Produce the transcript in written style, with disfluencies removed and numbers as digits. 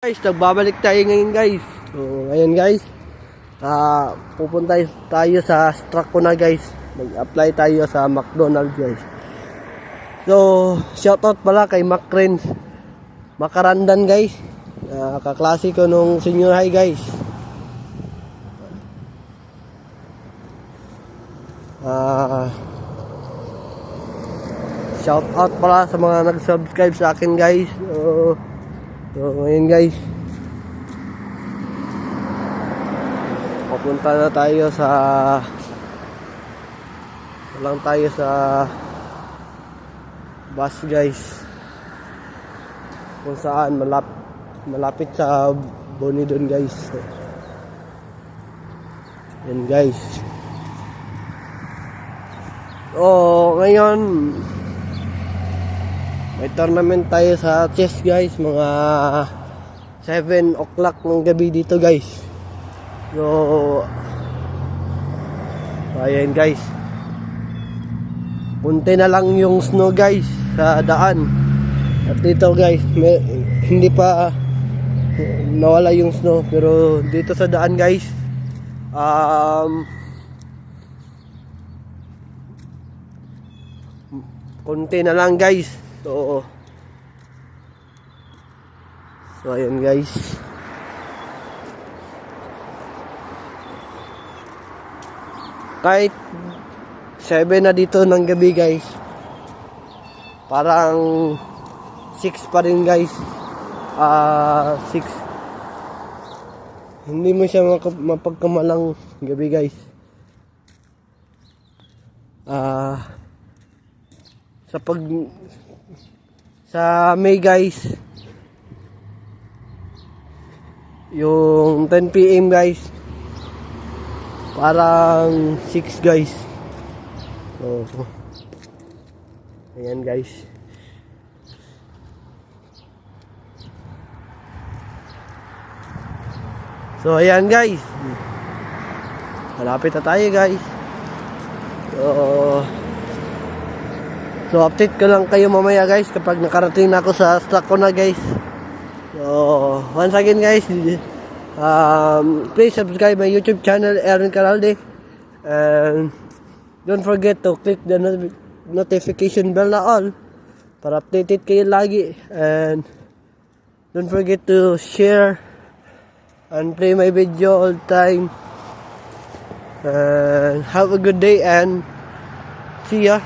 Guys, nagbabalik tayo ngayon guys. So, ngayon guys, pupunta tayo sa Strathcona guys. Mag-apply tayo sa McDonald's guys. So, shoutout pala kay Macren Makarandan guys. Kaklase ko nung senior high guys. Shoutout pala sa mga nag-subscribe sa akin guys. So ngayon guys, papunta na tayo sa bus guys, kung saan malapit sa Bonidon guys. So, yan guys. Ngayon may tournament tayo sa chess guys, mga 7 o'clock ng gabi dito guys. So ayan guys, punti na lang yung snow guys sa daan. At dito guys, hindi pa nawala yung snow, pero dito sa daan guys, konti na lang guys. So ayan guys. Kahit 7 na dito ng gabi guys, parang 6 pa rin guys. 6. Hindi mo siya mapagkamalang gabi guys. Sa May guys, yung 10 PM guys, parang 6 guys. So ayan guys. So ayan guys, malapit na tayo guys. So update ko lang kayo mamaya guys kapag nakarating na ako sa Strathcona guys. So once again guys, please subscribe my YouTube channel, Aaron Caralde, and don't forget to click the notification bell na all para updated kayo lagi. And don't forget to share and play my video all time. And have a good day and see ya.